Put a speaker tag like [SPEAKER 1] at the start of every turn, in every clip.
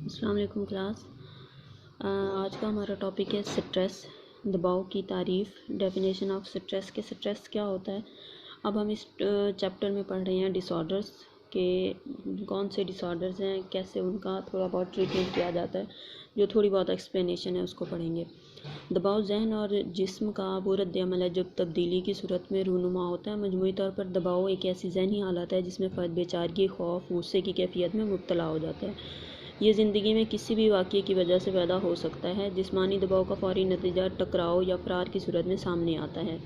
[SPEAKER 1] अस्सलाम वालेकुम क्लास। आज का हमारा टॉपिक है स्ट्रेस, दबाव की तारीफ़, डेफिनेशन ऑफ स्ट्रेस के स्ट्रेस क्या होता है। अब हम इस चैप्टर में पढ़ रहे हैं डिसऑर्डर्स के, कौन से डिसऑर्डर्स हैं, कैसे उनका थोड़ा बहुत ट्रीटमेंट किया जाता है, जो थोड़ी बहुत एक्सप्लेनेशन है उसको पढ़ेंगे। दबाव जहन और जिस्म का वो रद्द अमल है जब तब्दीली की सूरत में रूनुमा होता है। मजमूई तौर पर दबाव एक ऐसी जहनी हालत है जिसमें फ़र्द बेचारगी, खौफ, गुस्से की कैफियत में मुब्तला हो जाता है। ये ज़िंदगी में किसी भी वाक़ये की वजह से पैदा हो सकता है। जिस्मानी दबाव का फ़ौरी नतीजा टकराव या फ़रार की सूरत में सामने आता है।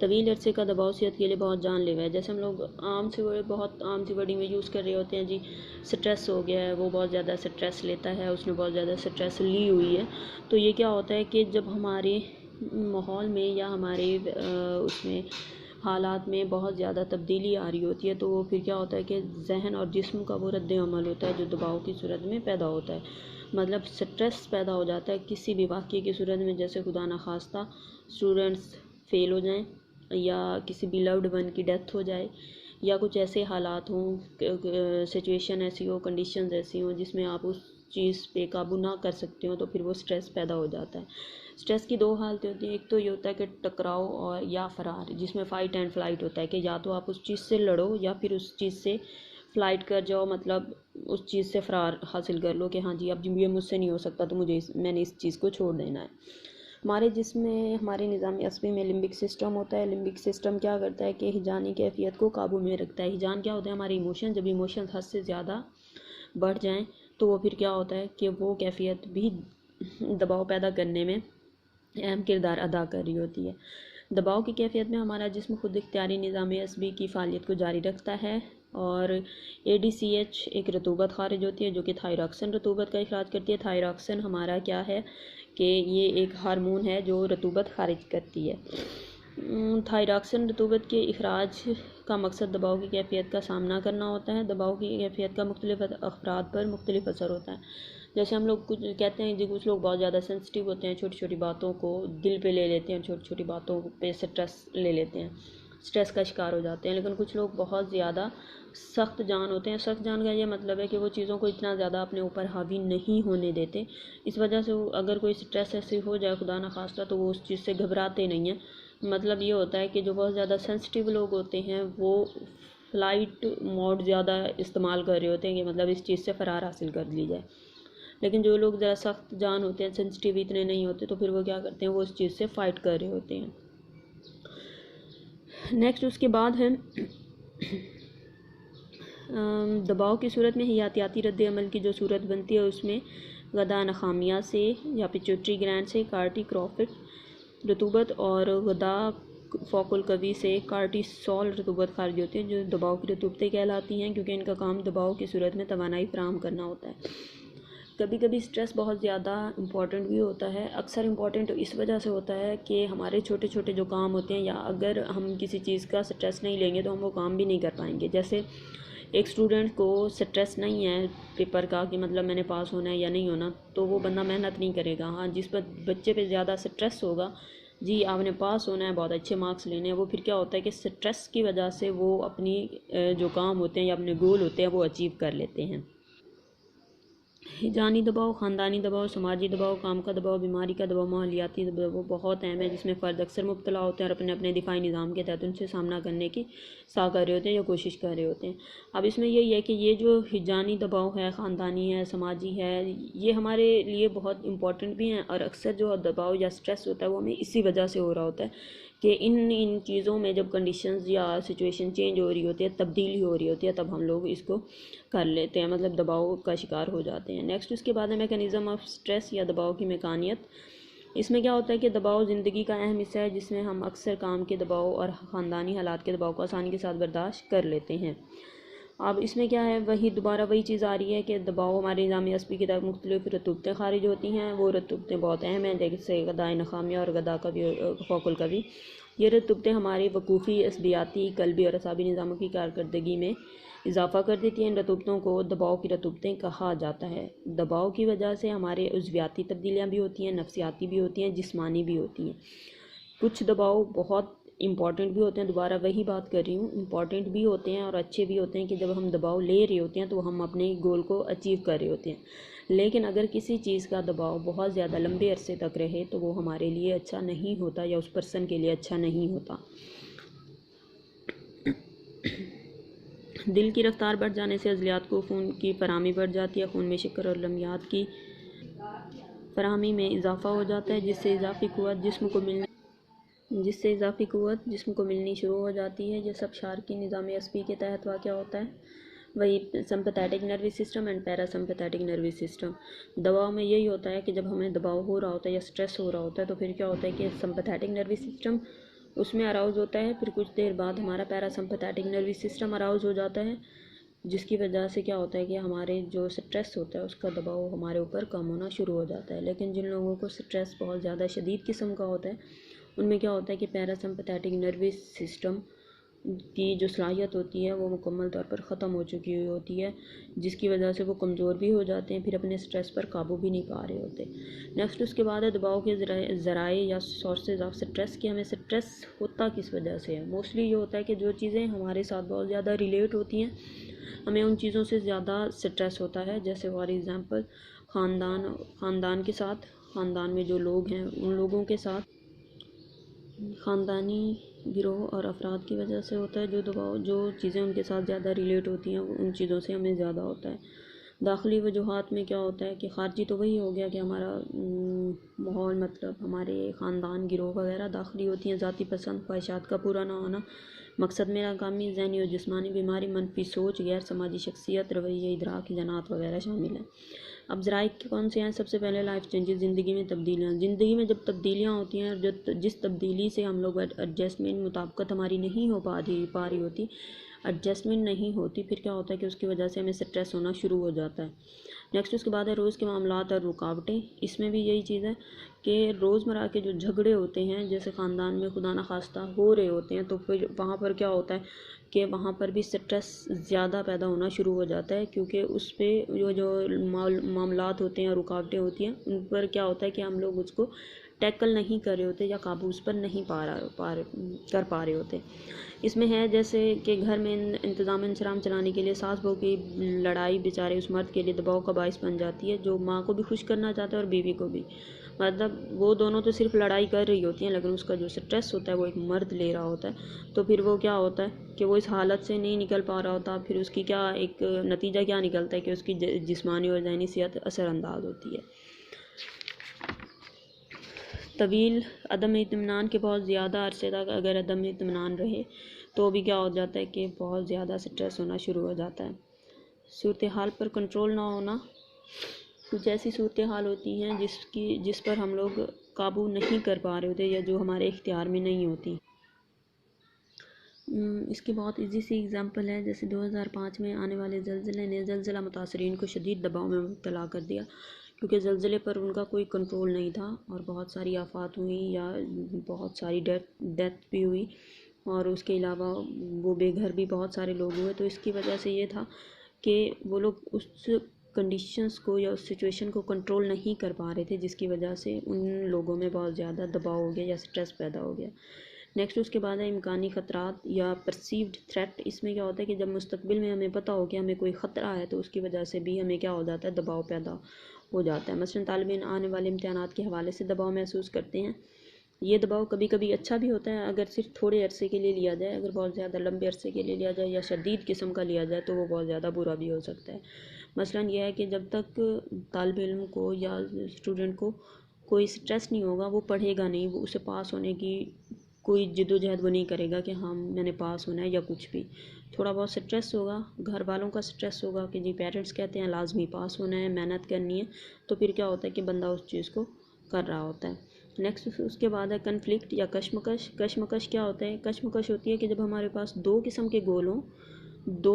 [SPEAKER 1] तवील अरसे का दबाव सेहत के लिए बहुत जानलेवा है। जैसे हम लोग बहुत आम सी वर्डिंग में यूज़ कर रहे होते हैं, जी स्ट्रेस हो गया है, वो बहुत ज़्यादा स्ट्रेस लेता है, उसने बहुत ज़्यादा स्ट्रेस ली हुई है। तो ये क्या होता है कि जब हमारे माहौल में या हमारे उसमें हालात में बहुत ज़्यादा तब्दीली आ रही होती है, तो वो फिर क्या होता है कि जहन और जिस्म का वो रद्द अमल होता है जो दबाव की सूरत में पैदा होता है। मतलब स्ट्रेस पैदा हो जाता है किसी भी वाक़ये की सूरत में, जैसे खुदा न खास्ता स्टूडेंट्स फेल हो जाएं, या किसी भी लव्ड वन की डेथ हो जाए, या कुछ ऐसे हालात हों, सिचुएशन ऐसी हो, कंडीशंस ऐसी हों जिसमें आप उस चीज़ पे काबू ना कर सकते हो, तो फिर वो स्ट्रेस पैदा हो जाता है। स्ट्रेस की दो हालतें होती हैं, एक तो ये होता है कि टकराव और या फ़रार, जिसमें फ़ाइट एंड फ्लाइट होता है कि या तो आप उस चीज़ से लड़ो या फिर उस चीज़ से फ़्लाइट कर जाओ, मतलब उस चीज़ से फ़रार हासिल कर लो कि हाँ जी अब ये मुझसे नहीं हो सकता, तो मैंने इस चीज़ को छोड़ देना है। हमारे जिसमें हमारे निज़ाम असबी में लिम्बिक सिस्टम होता है। लिम्बिक सिस्टम क्या करता है कि हिजानी कैफियत को काबू में रखता है। हिजान क्या होता है, हमारे इमोशन, जब इमोशन हद से ज़्यादा बढ़ जाएं तो वो फिर क्या होता है कि वो कैफियत भी दबाव पैदा करने में अहम किरदार अदा कर रही होती है। दबाव की कैफियत में हमारा जिस्म खुद इख्तियारी निज़ाम असबी की फ़ालियत को जारी रखता है, और ADCH एक रतूबत खारिज होती है जो कि थायरॉक्सिन रतूबत का इखराज करती है। थायरॉक्सिन हमारा क्या है कि ये एक हार्मोन है जो रतूबत खारिज करती है। थायरॉक्सिन रतूबत के इखराज का मकसद दबाव की कैफियत का सामना करना होता है। दबाव की कैफियत का मुख्तलिफ अफराद पर मुख्तलिफ असर होता है। जैसे हम लोग कुछ कहते हैं जी, कुछ लोग बहुत ज़्यादा सेंसिटिव होते हैं, छोटी छोटी बातों को दिल पे ले लेते हैं, छोटी छोटी बातों पे स्ट्रेस ले लेते हैं, स्ट्रेस का शिकार हो जाते हैं। लेकिन कुछ लोग बहुत ज़्यादा सख्त जान होते हैं। सख्त जान का ये मतलब है कि वो चीज़ों को इतना ज़्यादा अपने ऊपर हावी नहीं होने देते। इस वजह से अगर कोई स्ट्रेस ऐसी हो जाए खुदा न खास्ता, तो वो उस चीज़ से घबराते नहीं हैं। मतलब ये होता है कि जो बहुत ज़्यादा सेंसिटिव लोग होते हैं वो फ़्लाइट मोड ज़्यादा इस्तेमाल कर रहे होते हैं कि मतलब इस चीज़ से फ़रार हासिल कर ली जाए। लेकिन जो लोग ज़रा सख्त जान होते हैं, सेंसिटिव इतने नहीं होते, तो फिर वो क्या करते हैं, वो उस चीज़ से फ़ाइट कर रहे होते हैं। नेक्स्ट उसके बाद है दबाव की सूरत में हयातियाती रद्द अमल की जो सूरत बनती है, उसमें गदा नखामिया से या पिट्यूटरी ग्लैंड से कार्टिक्रोफिक रतूबत और गदा फ़ोकल कवी से कार्टिसोल रतूबत खारिज होती है, जो दबाव की रतूबतें कहलाती हैं, क्योंकि इनका काम दबाव की सूरत में तवानाई फराहम करना होता है। कभी कभी स्ट्रेस बहुत ज़्यादा इम्पॉर्टेंट भी होता है। अक्सर इम्पॉर्टेंट इस वजह से होता है कि हमारे छोटे छोटे जो काम होते हैं, या अगर हम किसी चीज़ का स्ट्रेस नहीं लेंगे तो हम वो काम भी नहीं कर पाएंगे। जैसे एक स्टूडेंट को स्ट्रेस नहीं है पेपर का कि मतलब मैंने पास होना है या नहीं होना, तो वो बंदा मेहनत नहीं करेगा। हाँ, जिस पर बच्चे पे ज़्यादा स्ट्रेस होगा, जी आपने पास होना है, बहुत अच्छे मार्क्स लेने हैं, वो फिर क्या होता है कि स्ट्रेस की वजह से वो अपनी जो काम होते हैं या अपने गोल होते हैं वो अचीव कर लेते हैं। हिजानी दबाव, ख़ानदानी दबाव, समाजी दबाव, काम का दबाव, बीमारी का दबाव, माहौलियाती दबाव वो बहुत अहम है, जिसमें फ़र्द अक्सर मुब्तला होते हैं और अपने अपने दिफाई निज़ाम के तहत उनसे सामना करने की सा कर रहे होते हैं या कोशिश कर रहे होते हैं। अब इसमें यही है कि ये जो हिजानी दबाव है, ख़ानदानी है, समाजी है, ये हमारे लिए बहुत इंपॉर्टेंट भी हैं, और अक्सर जो दबाव या स्ट्रेस होता है वो हमें इसी वजह से हो रहा होता है कि इन चीज़ों में जब कंडीशंस या सिचुएशन चेंज हो रही होती है, तब्दीली हो रही होती है, तब हम लोग इसको कर लेते हैं, मतलब दबाव का शिकार हो जाते हैं। नेक्स्ट उसके बाद है मैकेनिज़्म ऑफ स्ट्रेस या दबाव की मेकानियत। इसमें क्या होता है कि दबाव ज़िंदगी का अहम हिस्सा है, जिसमें हम अक्सर काम के दबाव और ख़ानदानी हालात के दबाव को आसानी के साथ बर्दाश्त कर लेते हैं। अब इसमें क्या है, वही चीज़ आ रही है कि दबाव हमारे निज़ाम असबी की तरफ मुख्तलिफ रतूबतें खारिज होती हैं। वो रतूबतें बहुत अहम हैं, जैसे गदाए नखामिया और गदा कवी फ़ोकल कवी। ये रतूबतें हमारी वकूफ़ी, असबियाती, कल्बी और असाबी निज़ामों की कारकर्दगी में इजाफ़ा कर देती हैं। इन रतूबतों को दबाव की रतूबतें कहा जाता है। दबाव की वजह से हमारे उज़वियाती तब्दीलियाँ भी होती हैं, नफ्सियाती भी होती हैं, जिस्मानी भी होती हैं। कुछ दबाव बहुत इम्पॉर्टेंट भी होते हैं, दोबारा वही बात कर रही हूँ, इम्पॉर्टेंट भी होते हैं और अच्छे भी होते हैं कि जब हम दबाव ले रहे होते हैं तो हम अपने गोल को अचीव कर रहे होते हैं। लेकिन अगर किसी चीज़ का दबाव बहुत ज़्यादा लंबे अरसे तक रहे तो वो हमारे लिए अच्छा नहीं होता या उस पर्सन के लिए अच्छा नहीं होता। दिल की रफ्तार बढ़ जाने से अज़लियात को खून की फराहमी बढ़ जाती है, खून में शक्कर और लम्बियात की फराहमी में इजाफ़ा हो जाता है, जिससे इजाफी क़ुव्वत जिस्म को मिलनी शुरू हो जाती है। यह सब शारकी निज़ाम असबी के तहत वाक़या होता है। वही sympathetic nervous system and parasympathetic nervous system. दबाव में यही होता है कि जब हमें दबाव हो रहा होता है या स्ट्रेस हो रहा होता है तो फिर क्या होता है कि सिंपैथेटिक नर्वस सिस्टम उसमें अराउज़ होता है, फिर कुछ देर बाद हमारा पैरासिम्पैथेटिक नर्वस सिस्टम अराउज़ हो जाता है, जिसकी वजह से क्या होता है कि हमारे जो स्ट्रेस होता है उसका दबाव हमारे ऊपर कम होना शुरू हो जाता है। लेकिन जिन लोगों को स्ट्रेस बहुत ज़्यादा शदीद किस्म का होता है उनमें क्या होता है कि पैरासिम्पैथेटिक नर्वस सिस्टम की जो सलाहियत होती है वो मुकम्मल तौर पर ख़त्म हो चुकी हुई होती है, जिसकी वजह से वो कमज़ोर भी हो जाते हैं, फिर अपने स्ट्रेस पर काबू भी नहीं पा रहे होते। नेक्स्ट उसके बाद है दबाव के ज़राए या सोर्सेज ऑफ स्ट्रेस कि हमें स्ट्रेस होता किस वजह से है। मोस्टली ये होता है कि जो चीज़ें हमारे साथ बहुत ज़्यादा रिलेट होती हैं हमें उन चीज़ों से ज़्यादा स्ट्रेस होता है। जैसे फॉर एग्ज़ाम्पल ख़ानदान के साथ, ख़ानदान में जो लोग हैं उन लोगों के साथ, ख़ानदानी गिरोह और अफराद की वजह से होता है। जो दबाव जो चीज़ें उनके साथ ज़्यादा रिलेट होती हैं उन चीज़ों से हमें ज़्यादा होता है। दाखिली वजूहात में क्या होता है कि ख़ारजी तो वही हो गया कि हमारा माहौल, मतलब हमारे ख़ानदान गिरोह वगैरह दाखिली होती हैं, ज़ाती पसंद ख्वाहिशात का पूरा ना होना, मकसद में नाकामी, ज़हनी और जिस्मानी बीमारी, मनफी सोच, गैर समाजी शख्सियत, रवैये, इदराक, जनात वगैरह शामिल हैं। अब ज़राए कौन से हैं? सबसे पहले लाइफ चेंजेस, ज़िंदगी में तब्दीलियाँ। ज़िंदगी में जब तब्दीलियाँ होती हैं और जिस तब्दीली से हम लोग एडजस्टमेंट मुताबिकत हमारी नहीं हो पा रही होती, एडजस्टमेंट नहीं होती, फिर क्या होता है कि उसकी वजह से हमें स्ट्रेस होना शुरू हो जाता है। नेक्स्ट उसके बाद है रोज़ के मामलात और रुकावटें। इसमें भी यही चीज़ है कि रोज़मर्रा के जो झगड़े होते हैं, जैसे ख़ानदान में खुदा न खास्ता हो रहे होते हैं, तो फिर वहाँ पर क्या होता है कि वहाँ पर भी स्ट्रेस ज़्यादा पैदा होना शुरू हो जाता है, क्योंकि उस पर जो मामलात होते हैं और रुकावटें होती हैं उन पर क्या होता है कि हम लोग उसको टैकल नहीं कर रहे होते या काबू उस पर नहीं कर पा रहे होते। इसमें है जैसे कि घर में इंतज़ाम इंसराम चलाने के लिए सास बहू की लड़ाई बेचारे उस मर्द के लिए दबाव का बाइस बन जाती है, जो माँ को भी खुश करना चाहता है और बीवी को भी। मतलब वो दोनों तो सिर्फ लड़ाई कर रही होती हैं, लेकिन उसका जो स्ट्रेस होता है वो एक मर्द ले रहा होता है। तो फिर वो क्या होता है कि वो इस हालत से नहीं निकल पा रहा होता, फिर उसकी क्या एक नतीजा क्या निकलता है कि उसकी जिस्मानी और ज़हनी सेहत असरअंदाज होती है। तवील अदम इत्मीनान के बहुत ज़्यादा अरसे तक अगर अदम इत्मीनान रहे तो भी क्या हो जाता है कि बहुत ज़्यादा स्ट्रेस होना शुरू हो जाता है। सूरत हाल पर कंट्रोल ना होना, कुछ ऐसी सूरत हाल होती हैं जिस पर हम लोग काबू नहीं कर पा रहे होते या जो हमारे इख्तियार में नहीं होती। इसकी बहुत इजी सी एग्ज़ाम्पल है, जैसे 2005 में आने वाले ज़लज़ले ने ज़लज़ला मुतासरीन को शदीद दबाव में मुब्तला कर दिया, क्योंकि ज़लज़ले पर उनका कोई कंट्रोल नहीं था और बहुत सारी आफात हुई या बहुत सारी डेथ भी हुई, और उसके अलावा वो बेघर भी बहुत सारे लोग हुए। तो इसकी वजह से ये था कि वो लोग उस कंडीशंस को या उस सिचुएशन को कंट्रोल नहीं कर पा रहे थे, जिसकी वजह से उन लोगों में बहुत ज़्यादा दबाव हो गया या स्ट्रेस पैदा हो गया। नेक्स्ट उसके बाद है इम्कानी ख़तरात या परसीव्ड थ्रेट। इसमें क्या होता है कि जब मुस्तकबिल में हमें पता हो कि हमें कोई ख़तरा है तो उसकी वजह से भी हमें क्या हो जाता है, दबाव पैदा हो जाता है। मसलन तालिब इल्म आने वाले इम्तिहानात के हवाले से दबाव महसूस करते हैं। ये दबाव कभी कभी अच्छा भी होता है अगर सिर्फ थोड़े अरसे के लिए लिया जाए, अगर बहुत ज़्यादा लंबे अरसे के लिए लिया जाए या शदीद किस्म का लिया जाए तो वो बहुत ज़्यादा बुरा भी हो सकता है। मसलन यह है कि जब तक तालिब इल्म को या स्टूडेंट को कोई स्ट्रेस नहीं होगा वो पढ़ेगा नहीं, वो उसे पास होने की कोई जिद्दोजहद वो नहीं करेगा कि हाँ मैंने पास होना है या कुछ भी। थोड़ा बहुत स्ट्रेस होगा, घर वालों का स्ट्रेस होगा कि जी पेरेंट्स कहते हैं लाजमी पास होना है, मेहनत करनी है, तो फिर क्या होता है कि बंदा उस चीज़ को कर रहा होता है। नेक्स्ट उसके बाद है कन्फ्लिक्ट या कशमकश। कशमकश क्या होता है? कशमकश होती है कि जब हमारे पास दो किस्म के गोल हों, दो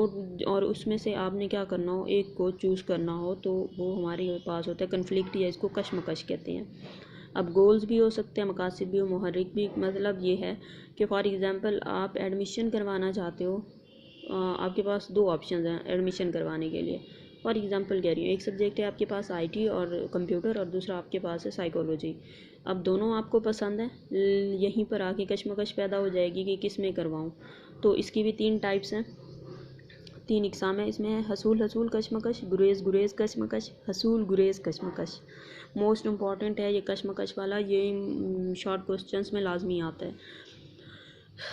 [SPEAKER 1] और उसमें से आपने क्या करना हो, एक को चूज़ करना हो, तो वो हमारे पास होता है कन्फ्लिक्ट या इसको कशमकश कहते हैं। अब गोल्स भी हो सकते हैं, मकासद भी हो, मुहर्रिक भी। मतलब ये है कि फॉर एग्ज़ाम्पल आप एडमिशन करवाना चाहते हो, आपके पास दो ऑप्शन हैं एडमिशन करवाने के लिए। फॉर एग्जांपल कह रही हूँ, एक सब्जेक्ट है आपके पास IT और कंप्यूटर और दूसरा आपके पास है साइकोलॉजी। अब दोनों आपको पसंद है, यहीं पर आके कशमकश पैदा हो जाएगी कि किस में करवाऊँ। तो इसकी भी 3 टाइप्स हैं, 3 इकसाम है इसमें है हसूल हसूल कशमकश, गुरेज गुरेज कशमकश, हसूल गुरेज कशमकश। मोस्ट इम्पॉर्टेंट है ये कशमकश वाला, ये शॉर्ट क्वेश्चंस में लाजमी आता है।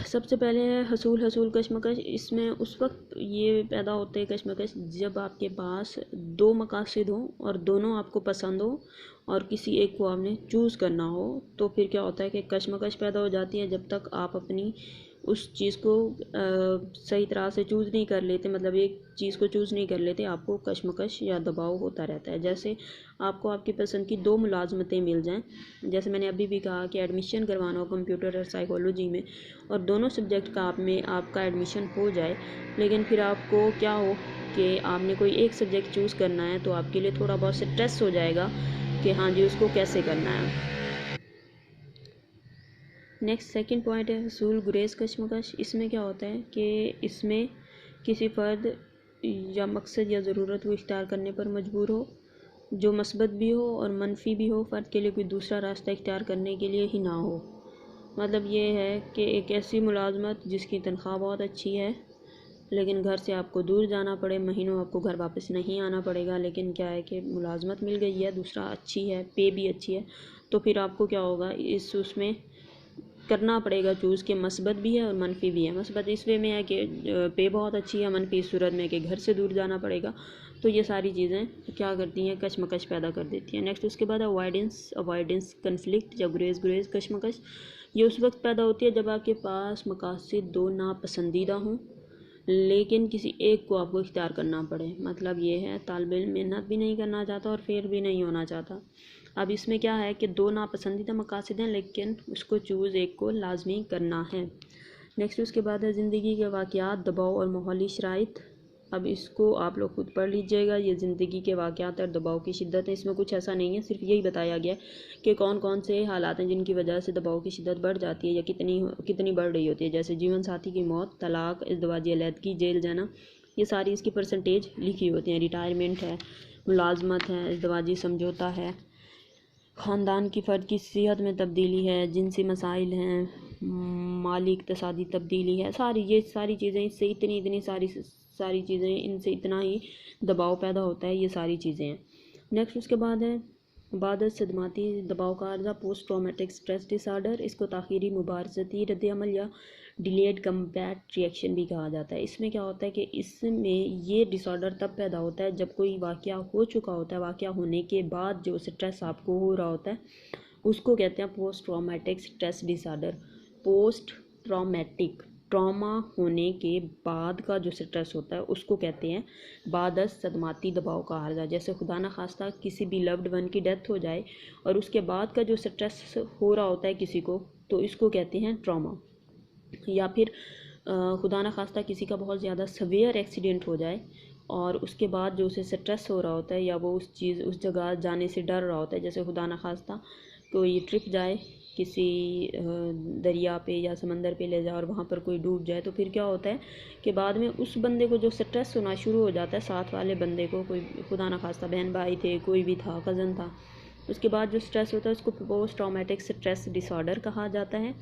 [SPEAKER 1] सबसे पहले है हसूल हसूल कशमकश। इसमें उस वक्त ये पैदा होते हैं कशमकश जब आपके पास 2 मकासद हों और दोनों आपको पसंद हो और किसी एक को आपने चूज़ करना हो, तो फिर क्या होता है कि कशमकश पैदा हो जाती है जब तक आप अपनी उस चीज़ को सही तरह से चूज़ नहीं कर लेते, मतलब एक चीज़ को चूज़ नहीं कर लेते, आपको कशमकश या दबाव होता रहता है। जैसे आपको आपकी पसंद की 2 मुलाजमतें मिल जाएं, जैसे मैंने अभी भी कहा कि एडमिशन करवाना हो कंप्यूटर और साइकोलॉजी में और दोनों सब्जेक्ट का आपका एडमिशन हो जाए, लेकिन फिर आपको क्या हो कि आपने कोई एक सब्जेक्ट चूज़ करना है, तो आपके लिए थोड़ा बहुत स्ट्रेस हो जाएगा कि हाँ जी उसको कैसे करना है। नेक्स्ट सेकंड पॉइंट है हसूल गुरेज कशमकश। इसमें क्या होता है कि इसमें किसी फ़र्द या मकसद या ज़रूरत को इख्तियार करने पर मजबूर हो, जो मस्बत भी हो और मनफी भी हो, फ़र्द के लिए कोई दूसरा रास्ता इख्तियार करने के लिए ही ना हो। मतलब ये है कि एक ऐसी मुलाजमत जिसकी तनख्वाह बहुत अच्छी है लेकिन घर से आपको दूर जाना पड़े, महीनों आपको घर वापस नहीं आना पड़ेगा, लेकिन क्या है कि मुलाजमत मिल गई है, दूसरा अच्छी है, पे भी अच्छी है, तो फिर आपको क्या होगा उसमें करना पड़ेगा चूज़ कि मस्बत भी है और मनफी भी है। मस्बत इस वे में है कि पे बहुत अच्छी है, मनफी इस सूरत में कि घर से दूर जाना पड़ेगा। तो ये सारी चीज़ें क्या करती हैं, कशमकश पैदा कर देती हैं। नेक्स्ट उसके बाद अवॉइडेंस कन्फ्लिक्ट या गुरेज गुरेज कशमकश। ये उस वक्त पैदा होती है जब आपके पास मकासद 2 नापसंदीदा हों लेकिन किसी एक को आपको इख्तियार करना पड़े। मतलब ये है तालिब इल्म मेहनत भी नहीं करना चाहता और फेल भी नहीं होना चाहता। अब इसमें क्या है कि 2 नापसंदीदा मकासद हैं लेकिन उसको चूज़ एक को लाजमी करना है। नेक्स्ट उसके बाद है ज़िंदगी के वाक़यात, दबाव और माहौली शराइत। अब इसको आप लोग खुद पढ़ लीजिएगा। ये ज़िंदगी के वाक़यात और दबाव की शिद्दत है, इसमें कुछ ऐसा नहीं है, सिर्फ यही बताया गया कि कौन कौन से हालात हैं जिनकी वजह से दबाव की शिद्दत बढ़ जाती है या कितनी बढ़ रही होती है। जैसे जीवन साथी की मौत, तलाक, इज़्दिवाजी अलहदगी, जेल जाना, ये सारी इसकी परसेंटेज लिखी होती हैं। रिटायरमेंट है, मुलाजमत है, इज़्दिवाजी समझौता है, ख़ानदान की फ़र्द की सेहत में तब्दीली है, जिनसी मसाइल हैं, माली इक़्तिसादी तब्दीली है, ये सारी चीज़ें, इससे इतनी सारी चीज़ें, इनसे इतना ही दबाव पैदा होता है, ये सारी चीज़ें हैं। नेक्स्ट उसके बाद है बादत सदमाती दबाव का अर्जा, पोस्ट ट्रॉमेटिक स्ट्रेस डिसऑर्डर। इसको ताख़ीरी मुबारज़ती रद्द-ए-अमल या डिलेड कम्बैट रिएक्शन भी कहा जाता है। इसमें क्या होता है कि इसमें ये डिसऑर्डर तब पैदा होता है जब कोई वाक़या हो चुका होता है, वाक़या होने के बाद जो स्ट्रेस आपको हो रहा होता है उसको कहते हैं post traumatic stress disorder. Post traumatic, trauma होने के बाद का जो स्ट्रेस होता है उसको कहते हैं बादत सदमाती दबाव का अर्जा। जैसे खुदा न खास्ता किसी भी लव्ड वन की डेथ हो जाए और उसके बाद का जो स्ट्रेस हो रहा होता है किसी को, तो इसको कहते हैं ट्रॉमा। या फिर खुदा न खास्ता किसी का बहुत ज़्यादा सवेयर एक्सीडेंट हो जाए और उसके बाद जो उसे स्ट्रेस हो रहा होता है या वो उस जगह जाने से डर रहा होता है, जैसे खुदा न खास्ता कोई ट्रिप जाए किसी दरिया पे या समंदर पे ले जाए और वहाँ पर कोई डूब जाए, तो फिर क्या होता है कि बाद में उस बंदे को जो स्ट्रेस होना शुरू हो जाता है, साथ वाले बंदे को, कोई खुदा न खास्ता बहन भाई थे, कोई भी था, कज़न था, उसके बाद जो स्ट्रेस होता है उसको पोस्ट ट्रॉमेटिक स्ट्रेस डिसऑर्डर कहा जाता है।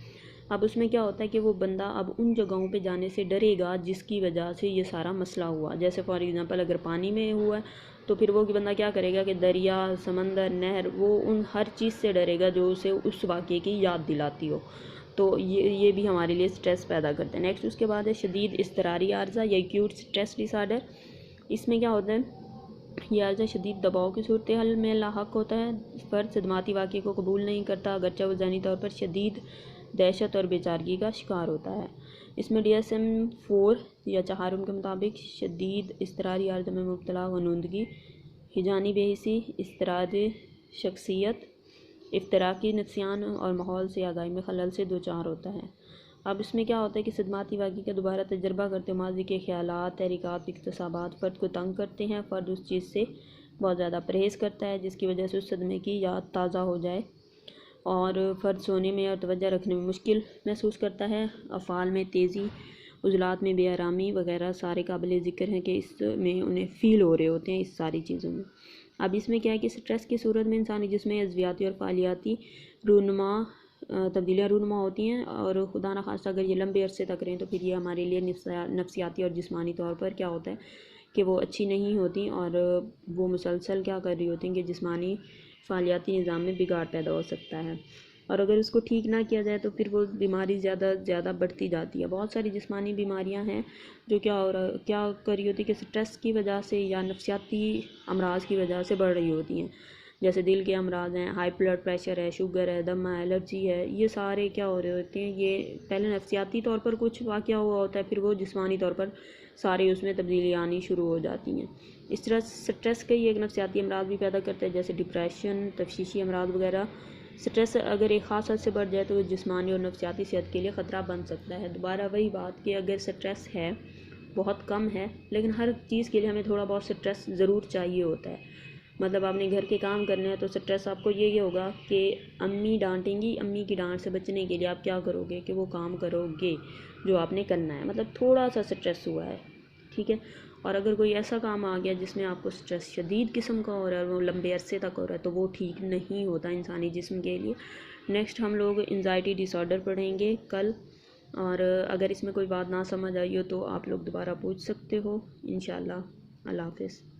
[SPEAKER 1] अब उसमें क्या होता है कि वो बंदा अब उन जगहों पे जाने से डरेगा जिसकी वजह से ये सारा मसला हुआ। जैसे फॉर एग्ज़ाम्पल अगर पानी में हुआ तो फिर वो बंदा क्या करेगा कि दरिया, समंदर, नहर, वो उन हर चीज़ से डरेगा जो उसे उस वाक़े की याद दिलाती हो। तो ये भी हमारे लिए स्ट्रेस पैदा करते हैं। नेक्स्ट उसके बाद है शदीद इज़्तिरारी आर्ज़ा या एक्यूट स्ट्रेस डिसऑर्डर। इसमें क्या होता है, यह अर्जा शदीद दबाव की सूरत हाल में लाहक होता है। फ़र्द सदमाती वाक़े को कबूल नहीं करता, अगरचे वो ज़हनी तौर पर शदीद दहशत और बेचारगी का शिकार होता है। इसमें DSM-4 या चहारुम के मुताबिक शदीद इज़्तिरारी आर्ज़ा में मुब्तला गनूदगी, हिजानी बेहिसी, इज़्तिराद शख्सियत, इफ्तराकी नस्यान और माहौल से आगाही में खलल से दो चार होता है। अब इसमें क्या होता है कि सदमाती वाक़े का दोबारा तजर्बा करते माजी के ख्यालात, तहरीकात, इख्तिसाबात फ़र्द को तंग करते हैं। फ़र्द उस चीज़ से बहुत ज़्यादा परहेज़ करता है जिसकी वजह से उस सदमे की याद ताज़ा हो जाए और फ़र्द सोने में और तवज्जो रखने में मुश्किल महसूस करता है। अफ़आल में तेज़ी उजलात में बेआरामी वगैरह सारे काबिल ज़िक्र हैं कि इसमें उन्हें फ़ील हो रहे होते हैं इस सारी चीज़ों में। अब इसमें क्या है कि स्ट्रेस की सूरत में इंसानी जिस्म में अज़वियाती और फ़ालियाती रूनमा तब्दीलियाँ रूनुमा होती हैं, और खुदा न खास्ता अगर ये लंबे अरसे तक रहें तो फिर ये हमारे लिए नफ्सियाती और जिस्मानी तौर पर क्या होता है कि वो अच्छी नहीं होती, और वो मुसलसल क्या कर रही होती हैं कि जिस्मानी फ़ालियाती निज़ाम में बिगाड़ पैदा हो सकता है, और अगर उसको ठीक ना किया जाए तो फिर वो बीमारी ज़्यादा बढ़ती जाती है। बहुत सारी जिस्मानी बीमारियां हैं जो क्या कर रही होती है कि स्ट्रेस की वजह से या नफ्सियाती अमराज की वजह से बढ़ रही होती हैं, जैसे दिल के अमराज हैं, हाई ब्लड प्रेशर है, शुगर है, दमा है, एलर्जी है। ये सारे क्या हो रहे होते हैं, ये पहले नफ्सियाती तौर पर कुछ वाक़या हुआ होता है, फिर वो जिस्मानी तौर पर सारे उसमें तब्दीली आनी शुरू हो जाती हैं। इस तरह स्ट्रेस कई एक नफ्सियाती अमराज भी पैदा करता है, जैसे डिप्रेशन, तफ्शीशी अमराज वगैरह। स्ट्रेस अगर एक ख़ास हद से बढ़ जाए तो वो जिस्मानी और नफ्सियाती सेहत के लिए ख़तरा बन सकता है। दोबारा वही बात कि अगर स्ट्रेस है, बहुत कम है, लेकिन हर चीज़ के लिए हमें थोड़ा बहुत स्ट्रेस ज़रूर चाहिए होता है। मतलब आपने घर के काम करने हैं तो स्ट्रेस आपको ये होगा कि अम्मी डांटेंगी, अम्मी की डांट से बचने के लिए आप क्या करोगे कि वो काम करोगे जो आपने करना है, मतलब थोड़ा सा स्ट्रेस हुआ है, ठीक है। और अगर कोई ऐसा काम आ गया जिसमें आपको स्ट्रेस शदीद किस्म का हो रहा है और वो लंबे अरसे तक हो रहा है, तो वो ठीक नहीं होता इंसानी जिस्म के लिए। नेक्स्ट हम लोग एंजाइटी डिसऑर्डर पढ़ेंगे कल, और अगर इसमें कोई बात ना समझ आई हो तो आप लोग दोबारा पूछ सकते हो। इंशाल्लाह। अल्लाह हाफ़िज़।